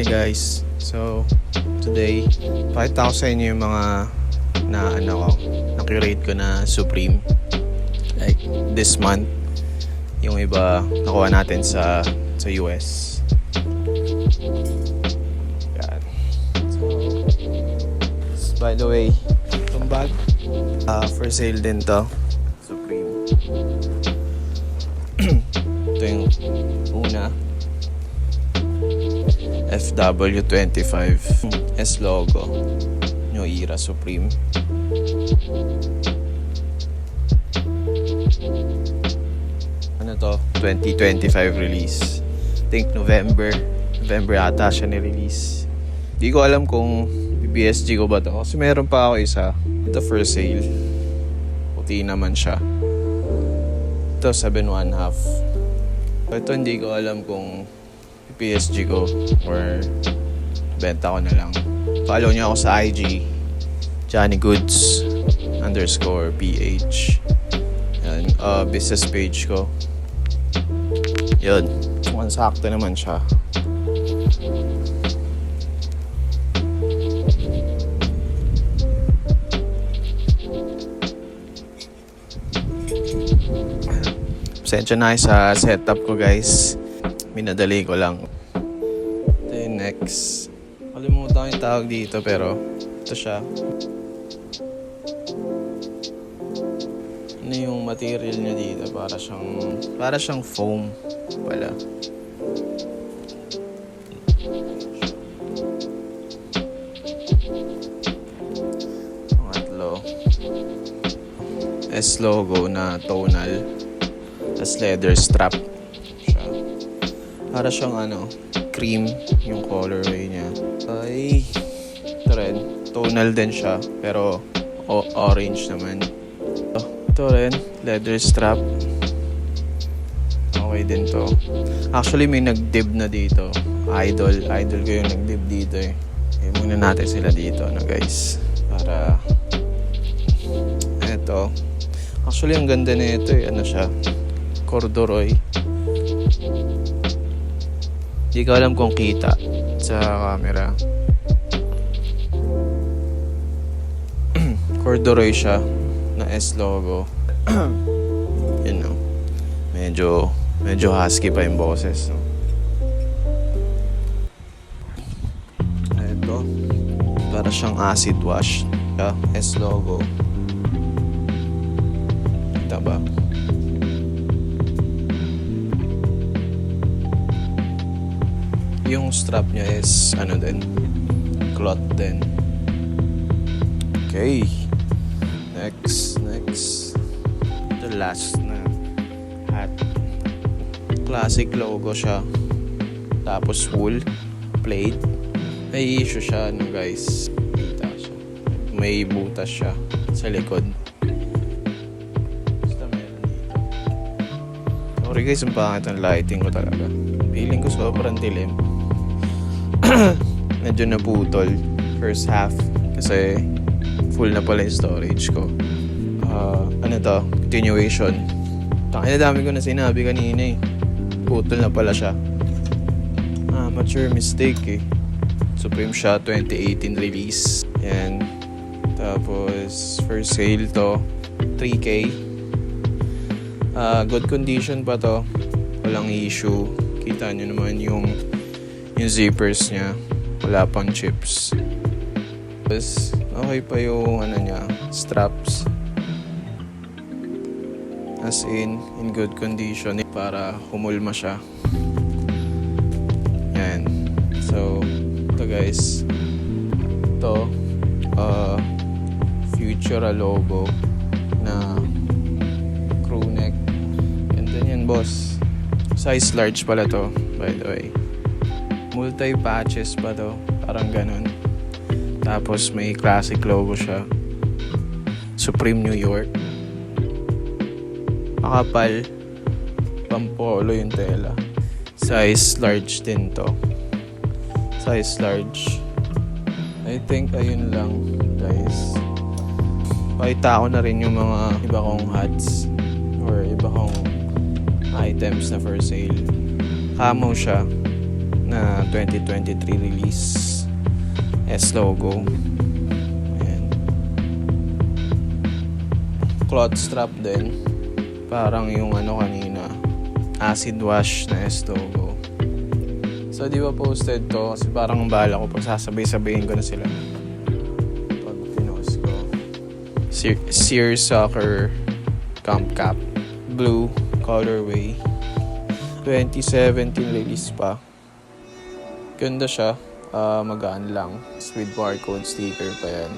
Hi guys, so today pakita ko sa inyo yung mga na-curate ko na Supreme like this month. Yung iba nakuha natin sa US. Yan. So, by the way, itong bag for sale din to, Supreme. Ito yung una, FW25 S logo, New Era Supreme. Ano to? 2025 release. I think November ata siya ni-release. Di ko alam kung BBSG ko ba to, kasi meron pa ako isa. Ito for sale. Puti naman siya. Ito 7.5. Ito hindi ko alam kung PSG ko or benta ko na lang. Follow niyo ako sa IG, JohnnyGoods_PH. Yan, business page ko. Yun, sakto naman siya. Pasensya na sa setup ko guys. Minadali ko lang. Ito yung next. Kalimutan ko yung tawag dito pero ito siya. Ano yung material niya dito? Para siyang foam pala. Pangatlo, S logo na tonal. Tas leather strap. Para siyang cream yung colorway niya. Ay, ito rin. Tonal din siya, pero orange naman. Ito rin, leather strap. Okay din to. Actually, may nag-dib na dito. Idol ko yung nag-dib dito eh. Muna natin sila dito, guys. Para, eto. Actually, ang ganda na ito eh. Ano siya? Corduroy. Hindi ko alam kung kita sa camera. Corduroy siya na S logo. Yun no. Medyo husky pa yung boses, no? Ito. Para siyang acid wash. S logo. Kita ba? Yung strap niya is cloth din. Okay. Next. The last na hat. Classic logo siya. Tapos wool plate. May issue siya guys. Kita siya. May butas siya sa likod. Basta meron dito. Sorry guys, ang pangit ang lighting ko talaga. Feeling ko sobrang dilim. Medyo naputol first half kasi full na pala yung storage ko. Continuation. Tangina, dami ko na sinabi kanina eh. Putol na pala siya. Amateur mistake eh. Supreme siya, 2018 release. Yan. Tapos first sale to, 3K. Good condition pa to. Walang issue. Kita nyo naman yung zippers niya, wala pang chips. Tapos okay pa yung niya, straps. As in good condition para humulma siya. Yan. So, ito guys. Ito Futura logo na crew neck. Ganda yan, boss. Size large pala to, by the way. Multi-patches pa to. Parang ganun. Tapos may classic logo siya. Supreme New York. Makapal. Pampolo yung tela. Size large din to. Size large. I think ayun lang guys. Pakita ko na rin yung mga iba kong hats or iba kong items na for sale. Camo siya. na 2023 release. S logo. Ayan. Cloth strap din. Parang yung ano kanina, acid wash na S logo. So di ba posted to kasi parang bala ko pag sasabay-sabayin ko na sila pag pinost ko. Seersucker Camp Cap blue colorway, 2017 release pa. Ganda siya, magaan lang with barcode sticker pa yan.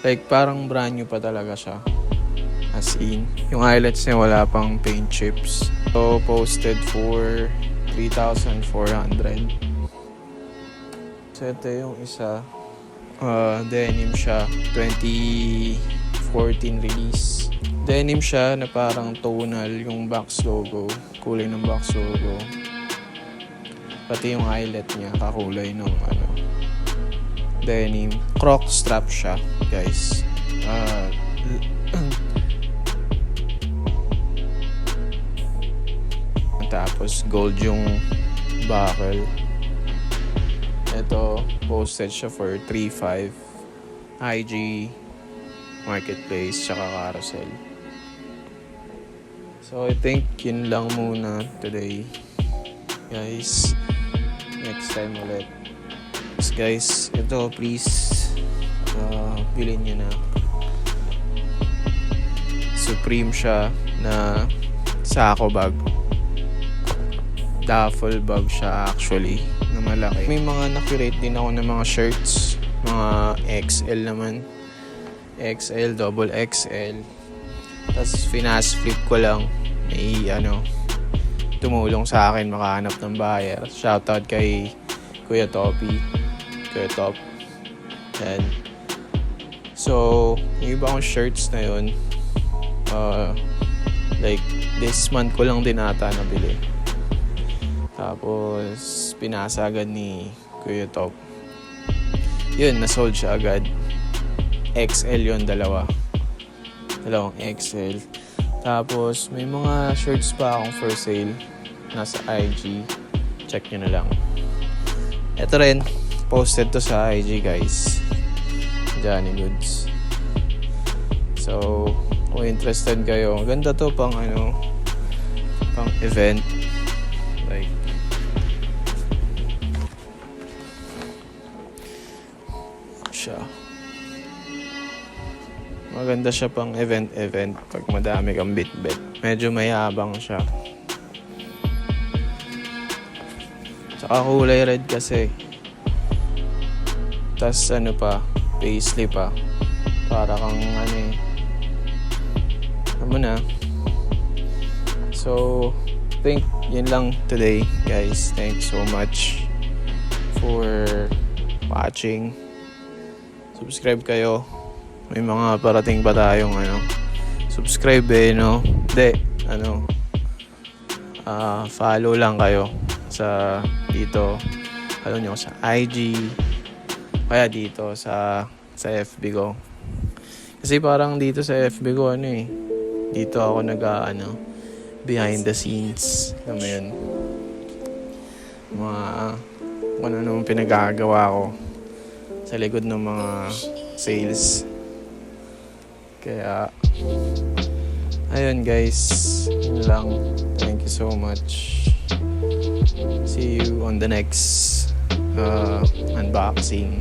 Like parang brand new pa talaga siya, as in yung eyelets niya wala pang paint chips. So posted for 3,400. So ito yung isa, denim siya, 2014 release. Denim siya na parang tonal yung box logo, kulay ng box logo. Pati yung eyelet niya kakulay ng ano, denim. Croc strap siya, guys. Tapos gold yung buckle. Ito, posted siya for 3,500. IG, Marketplace, tsaka Carousel. So I think yun lang muna today, guys. Next time ulit. So guys, ito please, bilhin nyo na. Supreme siya na sako bag. Duffel bag siya actually, na malaki. May mga na-curate din ako ng mga shirts, mga XL naman. XL, double XL. Tapos flip ko lang. May tumulong sa akin makahanap ng buyer. Shoutout kay Kuya Topi. Kuya Top. And so, yung iba kong shirts na yun, like this month ko lang din ata nabili. Tapos pinasa agad ni Kuya Top. Yun, nasold siya agad. XL yun, dalawang XL. Tapos may mga shirts pa akong for sale nasa IG, check nyo na lang. Ito rin, posted to sa IG, guys. Johnny Goods. So kung interested kayo, ganda to pang pang event, like siya. Maganda siya pang event pag madami kang bit-bit. Medyo mayabang siya. Tsaka kulay red kasi. Tas pa, paisley pa. Para kang na. So, think yun lang today, guys. Thanks so much for watching. Subscribe kayo. May mga parating pa tayong subscribe Hindi, follow lang kayo sa dito. Follow nyo sa IG. Kaya dito sa FB ko. Kasi parang dito sa FB ko dito ako behind the scenes. Alam mo yun. Mga kung ano pinagagawa ko sa likod ng mga sales. Kaya ayun guys, yun lang. Thank you so much. See you on the next unboxing.